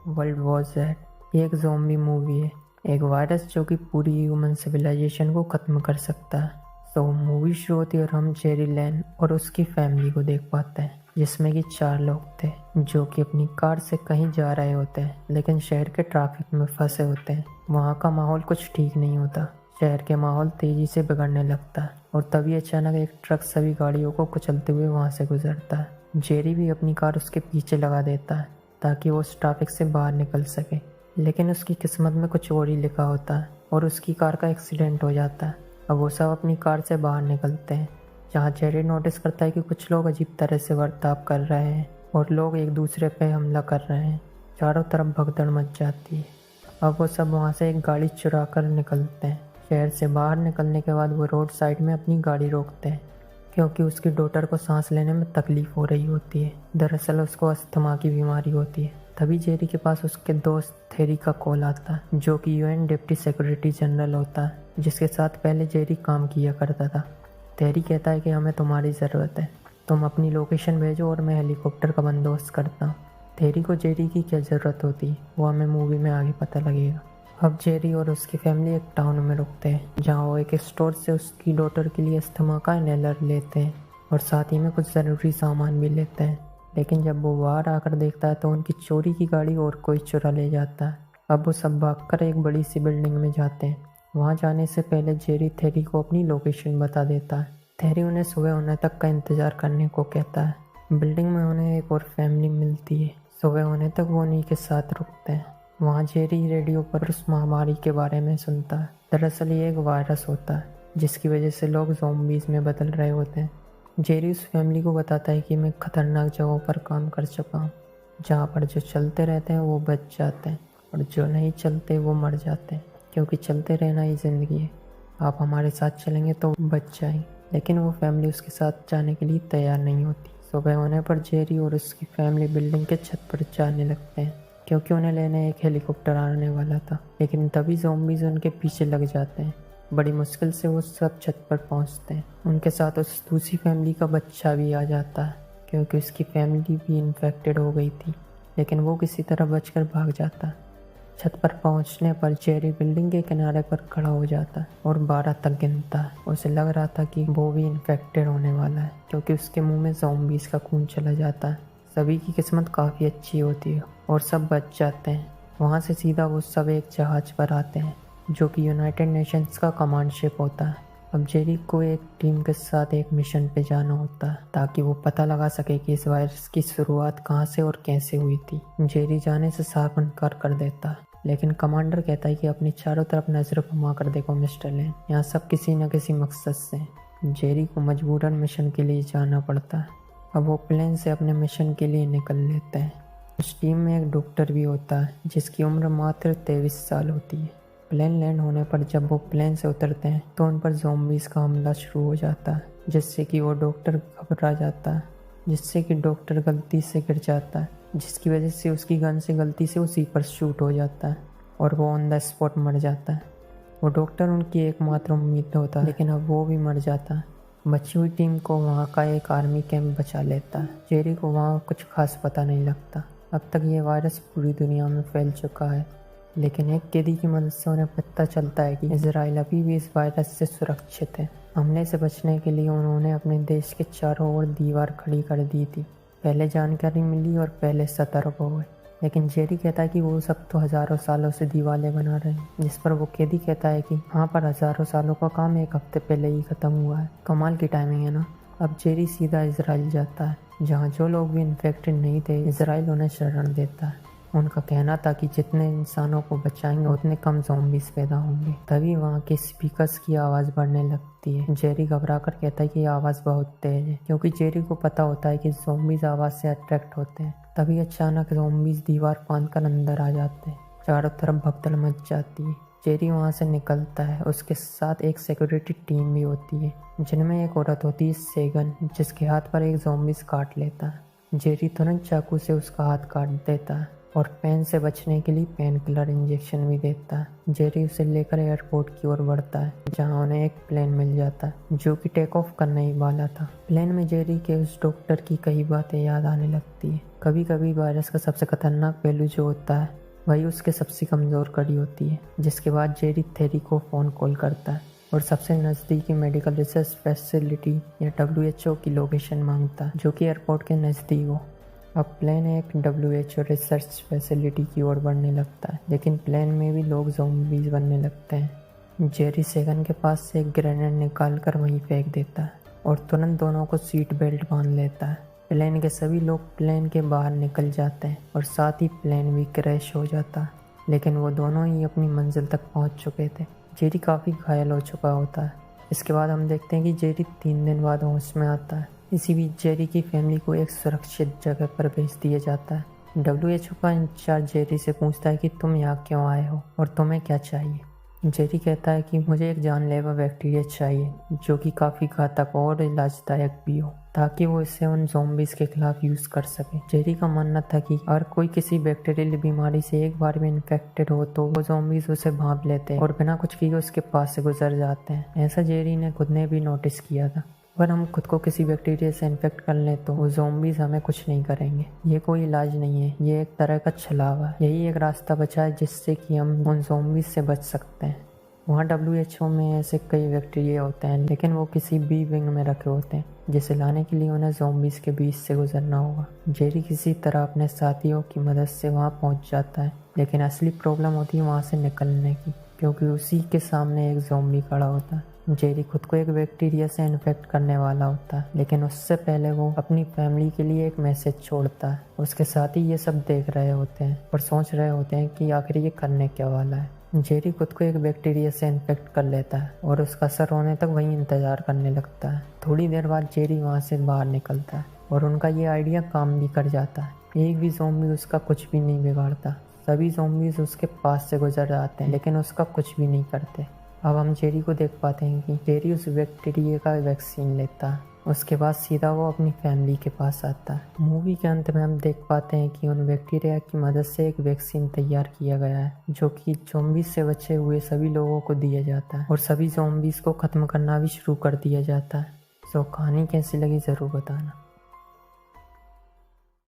World war Z एक zombie movie है, एक वायरस जो कि पूरी ह्यूमन सिविलाइजेशन को ख़त्म कर सकता है। तो मूवी शुरू होती है और हम जेरी लैन और उसकी फैमिली को देख पाते हैं, जिसमें कि 4 लोग थे जो कि अपनी कार से कहीं जा रहे होते हैं, लेकिन शहर के ट्रैफिक में फंसे होते हैं। वहाँ का माहौल कुछ ठीक नहीं होता, शहर के माहौल तेजी से बिगड़ने लगता है और तभी अचानक एक ट्रक सभी गाड़ियों को कुचलते हुए वहाँ से गुजरता है। जेरी भी अपनी कार उसके पीछे लगा देता है ताकि वो उस ट्रैफिक से बाहर निकल सके, लेकिन उसकी किस्मत में कुछ और ही लिखा होता है और उसकी कार का एक्सीडेंट हो जाता है। अब वो सब अपनी कार से बाहर निकलते हैं, जहाँ जेरी नोटिस करता है कि कुछ लोग अजीब तरह से बर्ताव कर रहे हैं और लोग एक दूसरे पे हमला कर रहे हैं। चारों तरफ भगदड़ मच जाती है। अब वो सब वहाँ से एक गाड़ी चुरा कर निकलते हैं। शहर से बाहर निकलने के बाद वो रोड साइड में अपनी गाड़ी रोकते हैं क्योंकि उसकी डॉटर को सांस लेने में तकलीफ हो रही होती है। दरअसल उसको अस्थमा की बीमारी होती है। तभी जेरी के पास उसके दोस्त थेरी का कॉल आता है, जो कि UN डिप्टी सेक्रेटरी जनरल होता है, जिसके साथ पहले जेरी काम किया करता था। थेरी कहता है कि हमें तुम्हारी ज़रूरत है, तुम अपनी लोकेशन भेजो और मैं हेलीकॉप्टर का बंदोबस्त करता हूँ। थेरी को जेरी की क्या ज़रूरत होती है वो हमें मूवी में आगे पता लगेगा। अब जेरी और उसकी फैमिली एक टाउन में रुकते हैं, जहाँ वो एक स्टोर से उसकी डॉटर के लिए अस्थमा का इनहेलर लेते हैं और साथ ही में कुछ ज़रूरी सामान भी लेते हैं। लेकिन जब वो बाहर आकर देखता है तो उनकी चोरी की गाड़ी और कोई चुरा ले जाता है। अब वो सब भागकर एक बड़ी सी बिल्डिंग में जाते हैं। वहाँ जाने से पहले जेरी थेरी को अपनी लोकेशन बता देता है। थेरी उन्हें सुबह होने तक का इंतज़ार करने को कहता है। बिल्डिंग में उन्हें एक और फैमिली मिलती है। सुबह होने तक वो उन्हीं के साथ रुकते हैं। वहाँ जेरी रेडियो पर उस महामारी के बारे में सुनता है। दरअसल ये एक वायरस होता है जिसकी वजह से लोग ज़ॉम्बीज़ में बदल रहे होते हैं। जेरी उस फैमिली को बताता है कि मैं खतरनाक जगहों पर काम कर चुका हूँ, जहाँ पर जो चलते रहते हैं वो बच जाते हैं और जो नहीं चलते वो मर जाते हैं, क्योंकि चलते रहना ही ज़िंदगी है। आप हमारे साथ चलेंगे तो बच जाएंगे। लेकिन वो फैमिली उसके साथ जाने के लिए तैयार नहीं होती। सुबह होने पर जेरी और उसकी फैमिली बिल्डिंग के छत पर जाने लगते हैं क्योंकि उन्हें लेने एक हेलीकॉप्टर आने वाला था। लेकिन तभी ज़ॉम्बीज़ उनके पीछे लग जाते हैं। बड़ी मुश्किल से वो सब छत पर पहुंचते हैं। उनके साथ उस दूसरी फैमिली का बच्चा भी आ जाता है क्योंकि उसकी फैमिली भी इन्फेक्टेड हो गई थी, लेकिन वो किसी तरह बचकर भाग जाता है। छत पर पहुंचने पर जेरी बिल्डिंग के किनारे पर खड़ा हो जाता है और 12 तक गिनता है। उसे लग रहा था कि वो भी इन्फेक्टेड होने वाला है क्योंकि उसके मुंह में ज़ॉम्बीज़ का खून चला जाता है। सभी की किस्मत काफ़ी अच्छी होती है और सब बच जाते हैं। वहाँ से सीधा वो सब एक जहाज़ पर आते हैं जो कि यूनाइटेड नेशंस का कमांड शिप होता है। अब जेरी को एक टीम के साथ एक मिशन पे जाना होता है ताकि वो पता लगा सके कि इस वायरस की शुरुआत कहाँ से और कैसे हुई थी। जेरी जाने से साफ इनकार कर देता है, लेकिन कमांडर कहता है कि अपनी चारों तरफ नजर घुमा कर देखो मिस्टर लेन, यहाँ सब किसी न किसी मकसद से। जेरी को मजबूरन मिशन के लिए जाना पड़ता है। अब वो प्लेन से अपने मिशन के लिए निकल लेते हैं। उस टीम में एक डॉक्टर भी होता है जिसकी उम्र मात्र 23 साल होती है। प्लेन लैंड होने पर जब वो प्लेन से उतरते हैं तो उन पर ज़ॉम्बीज़ का हमला शुरू हो जाता है, जिससे कि वो डॉक्टर घबरा जाता है, जिससे कि डॉक्टर गलती से गिर जाता है, जिसकी वजह से उसकी गन से गलती से उसी पर शूट हो जाता है और वो ऑन द स्पॉट मर जाता है। वो डॉक्टर उनकी एकमात्र उम्मीद होता है, लेकिन अब वो भी मर जाता है। बची हुई टीम को वहाँ का एक आर्मी कैंप बचा लेता है। जेरी को वहाँ कुछ खास पता नहीं लगता। अब तक ये वायरस पूरी दुनिया में फैल चुका है, लेकिन एक कैदी की मदद से उन्हें पता चलता है कि इजराइल अभी भी इस वायरस से सुरक्षित है। हमले से बचने के लिए उन्होंने अपने देश के चारों ओर दीवार खड़ी कर दी थी। पहले जानकारी मिली और पहले सतर्क हो गए, लेकिन जेरी कहता है कि वो सब तो हज़ारों सालों से दीवारें बना रहे हैं, जिस पर वो कैदी कहता है कि हाँ, पर हज़ारों सालों का काम एक हफ्ते पहले ही ख़त्म हुआ है। कमाल की टाइमिंग है ना। अब जेरी सीधा इजराइल जाता है, जहाँ जो लोग भी इन्फेक्टेड नहीं थे इजराइल उन्हें शरण देता है। उनका कहना था कि जितने इंसानों को बचाएंगे उतने कम ज़ॉम्बीज़ पैदा होंगे। तभी वहाँ के स्पीकर्स की आवाज़ बढ़ने लगती है। जेरी घबरा कर कहता है कि ये आवाज़ बहुत तेज है, क्योंकि जेरी को पता होता है कि ज़ॉम्बीज़ आवाज़ से अट्रैक्ट होते हैं। तभी अचानक ज़ॉम्बीज़ दीवार फांद कर अंदर आ जाते हैं। चारों तरफ भगदड़ मच जाती है। जेरी वहाँ से निकलता है। उसके साथ एक सिक्योरिटी टीम भी होती है, जिनमें एक औरत होती है सेगन, जिसके हाथ पर एक ज़ॉम्बीज़ काट लेता है। जेरी तुरंत चाकू से उसका हाथ काट देता है और पेन से बचने के लिए पेन किलर इंजेक्शन भी देता है। जेरी उसे लेकर एयरपोर्ट की ओर बढ़ता है जहां उन्हें एक प्लेन मिल जाता है जो कि टेक ऑफ करने ही वाला था। प्लेन में जेरी के उस डॉक्टर की कई बातें याद आने लगती है। कभी कभी वायरस का सबसे खतरनाक पहलू जो होता है वही उसके सबसे कमज़ोर कड़ी होती है। जिसके बाद जेरी थेरी को फ़ोन कॉल करता है और सबसे नज़दीकी मेडिकल रिसर्च फैसिलिटी या WHO की लोकेशन मांगता है जो कि एयरपोर्ट के नज़दीक हो। अब प्लेन एक WHO रिसर्च फैसिलिटी की ओर बढ़ने लगता है, लेकिन प्लेन में भी लोग ज़ॉम्बीज़ बनने लगते हैं। जेरी सेगन के पास से एक ग्रेनेड निकाल कर वहीं फेंक देता है और तुरंत दोनों को सीट बेल्ट बांध लेता है। प्लेन के सभी लोग प्लेन के बाहर निकल जाते हैं और साथ ही प्लेन भी क्रैश हो जाता है, लेकिन वो दोनों ही अपनी मंजिल तक पहुंच चुके थे। जेरी काफ़ी घायल हो चुका होता है। इसके बाद हम देखते हैं कि जेरी 3 दिन बाद होश में आता है। इसी बीच जेरी की फैमिली को एक सुरक्षित जगह पर भेज दिया जाता है। WHO का इंचार्ज जेरी से पूछता है कि तुम यहाँ क्यों आए हो और तुम्हें क्या चाहिए। जेरी कहता है कि मुझे एक जानलेवा बैक्टीरिया चाहिए जो कि काफ़ी घातक और इलाजदायक भी हो, ताकि वो इसे उन ज़ॉम्बीज़ के खिलाफ यूज़ कर सके। जेरी का मानना था कि अगर कोई किसी बैक्टीरियल बीमारी से एक बार भी इन्फेक्टेड हो तो वो ज़ॉम्बीज़ उसे भांप लेते हैं और बिना कुछ किए उसके पास से गुजर जाते हैं। ऐसा जेरी ने खुद ने भी नोटिस किया था। अगर हम खुद को किसी बैक्टीरिया से इन्फेक्ट कर लें तो वो ज़ॉम्बीज़ हमें कुछ नहीं करेंगे। ये कोई इलाज नहीं है, ये एक तरह का छलावा है। यही एक रास्ता बचा है जिससे कि हम उन ज़ॉम्बीज़ से बच सकते हैं। वहाँ WHO में ऐसे कई बैक्टीरिया होते हैं, लेकिन वो किसी बी विंग में रखे होते हैं जिसे लाने के लिए उन्हें ज़ॉम्बीज़ के बीच से गुजरना होगा। जेरी किसी तरह अपने साथियों की मदद से वहाँ पहुँच जाता है, लेकिन असली प्रॉब्लम होती है वहाँ से निकलने की, क्योंकि उसी के सामने एक ज़ॉम्बी खड़ा होता है। जेरी खुद को एक बैक्टीरिया से इन्फेक्ट करने वाला होता है, लेकिन उससे पहले वो अपनी फैमिली के लिए एक मैसेज छोड़ता है। उसके साथ ही ये सब देख रहे होते हैं और सोच रहे होते हैं कि आखिर ये करने क्या वाला है। जेरी खुद को एक बैक्टीरिया से इन्फेक्ट कर लेता है और उसका असर होने तक वहीं इंतज़ार करने लगता है। थोड़ी देर बाद जेरी वहाँ से बाहर निकलता है और उनका ये आइडिया काम भी कर जाता है। एक भी ज़ॉम्बी उसका कुछ भी नहीं बिगाड़ता। सभी ज़ॉम्बीज़ उसके पास से गुजर जाते हैं, लेकिन उसका कुछ भी नहीं करते। अब हम जेरी को देख पाते हैं कि जेरी उस बैक्टीरिया का वैक्सीन लेता है। उसके बाद सीधा वो अपनी फैमिली के पास आता है। मूवी के अंत में हम देख पाते हैं कि उन बैक्टीरिया की मदद से एक वैक्सीन तैयार किया गया है जो कि ज़ॉम्बीज़ से बचे हुए सभी लोगों को दिया जाता है और सभी ज़ॉम्बीज़ को ख़त्म करना भी शुरू कर दिया जाता है। कहानी कैसी लगी ज़रूर बताना।